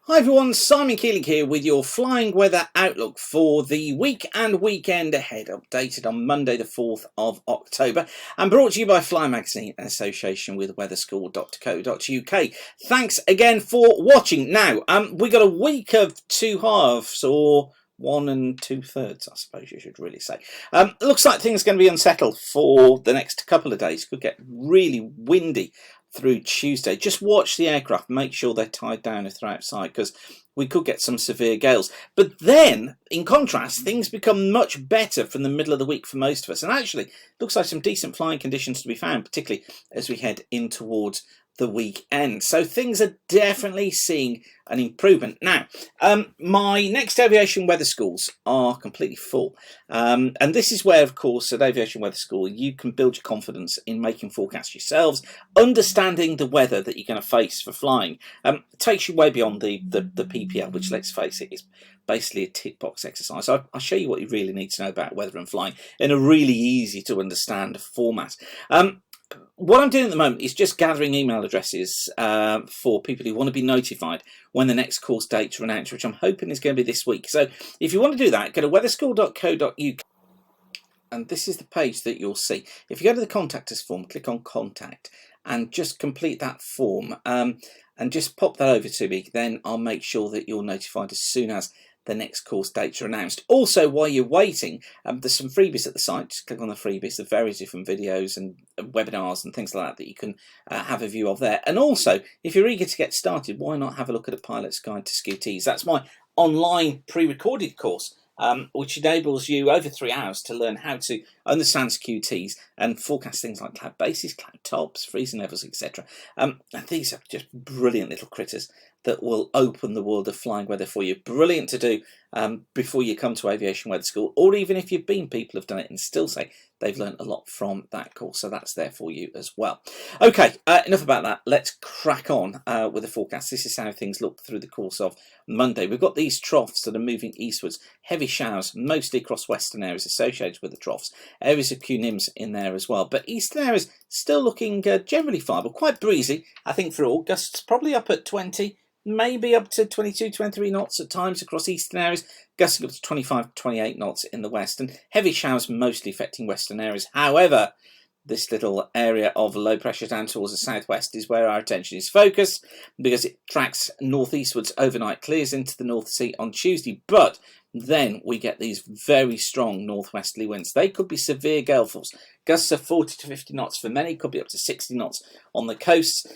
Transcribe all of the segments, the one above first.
Hi everyone, Simon Keeling here with your flying weather outlook for the week and weekend ahead, updated on Monday the 4th of October and brought to you by Fly Magazine in association with weatherschool.co.uk. Thanks again for watching. Now, we got a week of two halves, or 1 2/3, I suppose you should really say. Looks like things are going to be unsettled for the next couple of days. Could get really windy through Tuesday. Just watch the aircraft, make sure they're tied down if they're outside, because we could get some severe gales. But then, in contrast, things become much better from the middle of the week for most of us. And actually, looks like some decent flying conditions to be found, particularly as we head in towards the weekend. So things are definitely seeing an improvement. Now, my next aviation weather schools are completely full. And this is where, of course, at Aviation Weather School, you can build your confidence in making forecasts yourselves, understanding the weather that you're going to face for flying. Takes you way beyond the PPL, which, let's face it, is basically a tick box exercise. I'll show you what you really need to know about weather and flying in a really easy to understand format. What I'm doing at the moment is just gathering email addresses for people who want to be notified when the next course dates are announced, which I'm hoping is going to be this week. So if you want to do that, go to weatherschool.co.uk. And this is the page that you'll see. If you go to the Contact Us form, click on Contact and just complete that form and just pop that over to me, then I'll make sure that you're notified as soon as the next course dates are announced. Also, while you're waiting, there's some freebies at the site. Just click on the freebies. There are various different videos and webinars and things like that that you can have a view of there. And also, if you're eager to get started, why not have a look at a Pilot's Guide to Scutees? That's my online pre-recorded course, which enables you over 3 hours to learn how to understand Scutees and forecast things like cloud bases, cloud tops, freezing levels, etc. And these are just brilliant little critters that will open the world of flying weather for you. Brilliant to do before you come to Aviation Weather School, or even if you've been, people have done it and still say they've learned a lot from that course, so that's there for you as well. Okay, enough about that. Let's crack on with the forecast. This is how things look through the course of Monday. We've got these troughs that are moving eastwards, heavy showers mostly across western areas associated with the troughs, areas of cunims in there as well, but eastern areas still looking generally viable, quite breezy, I think, for all. Gusts probably up at 20, maybe up to 22, 23 knots at times across eastern areas, gusting up to 25, 28 knots in the west, and heavy showers mostly affecting western areas. However, this little area of low pressure down towards the southwest is where our attention is focused, because it tracks northeastwards overnight, clears into the North Sea on Tuesday, but then we get these very strong northwesterly winds. They could be severe gale force. Gusts of 40 to 50 knots for many, could be up to 60 knots on the coasts.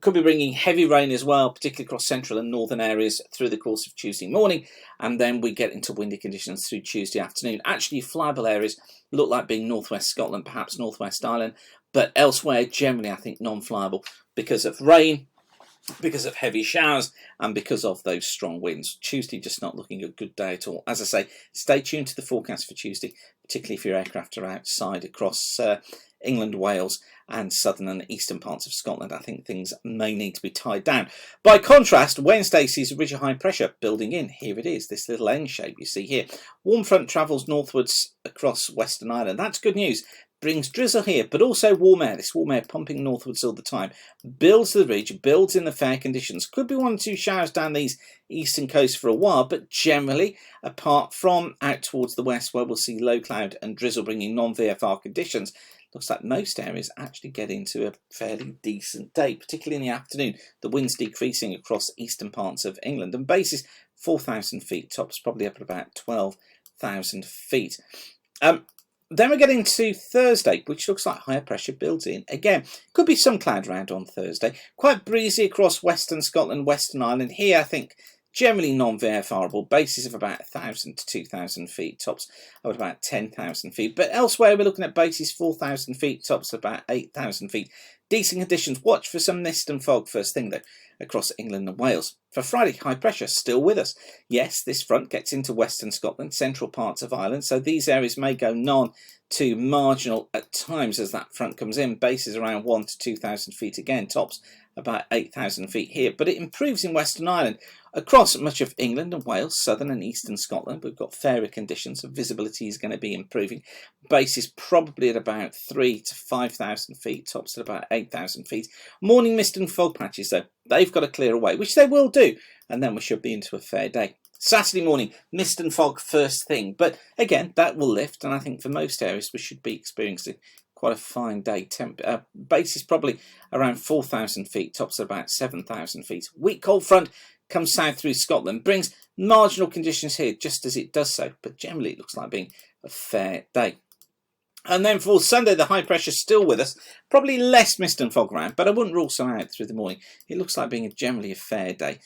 Could be bringing heavy rain as well, particularly across central and northern areas through the course of Tuesday morning. And then we get into windy conditions through Tuesday afternoon. Actually, flyable areas look like being northwest Scotland, perhaps northwest Ireland, but elsewhere, generally, I think non-flyable because of rain, because of heavy showers, and because of those strong winds. Tuesday just not looking a good day at all. As I say, stay tuned to the forecast for Tuesday, particularly if your aircraft are outside across England, Wales and southern and eastern parts of Scotland. I think things may need to be tied down. By contrast, Wednesday sees a ridge of high pressure building in. Here it is, this little N shape you see here. Warm front travels northwards across Western Ireland. That's good news. Brings drizzle here, but also warm air. This warm air pumping northwards all the time. Builds the ridge, builds in the fair conditions. Could be 1 or 2 showers down these eastern coasts for a while, but generally, apart from out towards the west where we'll see low cloud and drizzle bringing non-VFR conditions, looks like most areas actually get into a fairly decent day, particularly in the afternoon. The wind's decreasing across eastern parts of England, and bases 4,000 feet, tops probably up at about 12,000 feet. Then we're getting to Thursday, which looks like higher pressure builds in. Again, could be some cloud around on Thursday. Quite breezy across western Scotland, Western Ireland. Here, I think, generally non-VFRable, bases of about 1,000 to 2,000 feet, tops of about 10,000 feet. But elsewhere, we're looking at bases 4,000 feet, tops of about 8,000 feet. Decent conditions. Watch for some mist and fog first thing, though, across England and Wales. For Friday, high pressure still with us. Yes, this front gets into western Scotland, central parts of Ireland, so these areas may go none to marginal at times as that front comes in. Bases around 1 to 2,000 feet again, tops about 8,000 feet here, but it improves in Western Ireland. Across much of England and Wales, southern and eastern Scotland, we've got fairer conditions, so visibility is going to be improving. Base is probably at about 3,000 to 5,000 feet, tops at about 8,000 feet. Morning mist and fog patches, though, they've got to clear away, which they will do, and then we should be into a fair day. Saturday morning, mist and fog first thing, but again, that will lift, and I think for most areas we should be experiencing quite a fine day. Base is probably around 4,000 feet, tops at about 7,000 feet. Weak cold front comes south through Scotland, brings marginal conditions here just as it does so, but generally it looks like being a fair day. And then for Sunday, the high pressure still with us, probably less mist and fog around, but I wouldn't rule some out through the morning. It looks like being generally a fair day.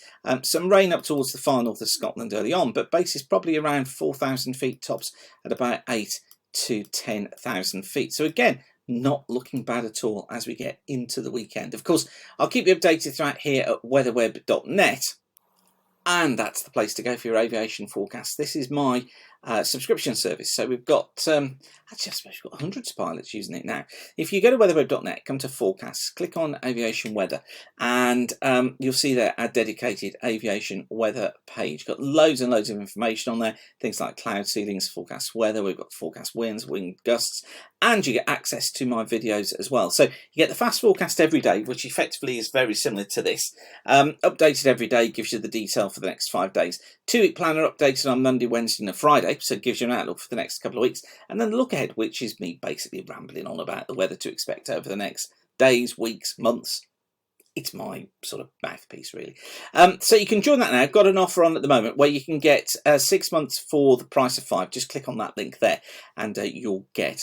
Some rain up towards the far north of Scotland early on, but base is probably around 4,000 feet, tops at about 8,000 to 10,000 feet. So again, not looking bad at all as we get into the weekend. Of course, I'll keep you updated throughout here at weatherweb.net. And that's the place to go for your aviation forecast. This is my subscription service. So we've got, actually I suppose we've got hundreds of pilots using it now. If you go to weatherweb.net, come to forecasts, click on aviation weather, and you'll see there our dedicated aviation weather page. Got loads and loads of information on there. Things like cloud ceilings, forecast weather, we've got forecast winds, wind gusts, and you get access to my videos as well. So you get the fast forecast every day, which effectively is very similar to this. Updated every day, gives you the detail for the next 5 days. 2-week planner updated on Monday, Wednesday and a Friday, so it gives you an outlook for the next couple of weeks. And then the look ahead, which is me basically rambling on about the weather to expect over the next days, weeks, months. It's my sort of mouthpiece, really. So you can join that now. I've got an offer on at the moment where you can get 6 months for the price of 5. Just click on that link there and you'll get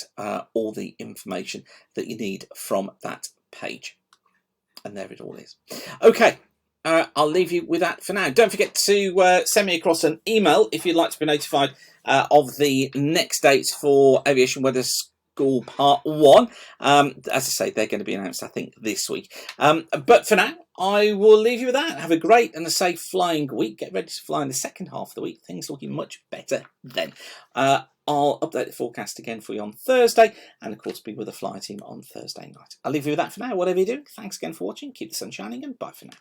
all the information that you need from that page. And there it all is. Okay. I'll leave you with that for now. Don't forget to send me across an email if you'd like to be notified of the next dates for Aviation Weather School Part 1. As I say, they're going to be announced, I think, this week. But for now, I will leave you with that. Have a great and a safe flying week. Get ready to fly in the second half of the week. Things looking much better then. I'll update the forecast again for you on Thursday, and of course be with the fly team on Thursday night. I'll leave you with that for now. Whatever you do, thanks again for watching. Keep the sun shining, and bye for now.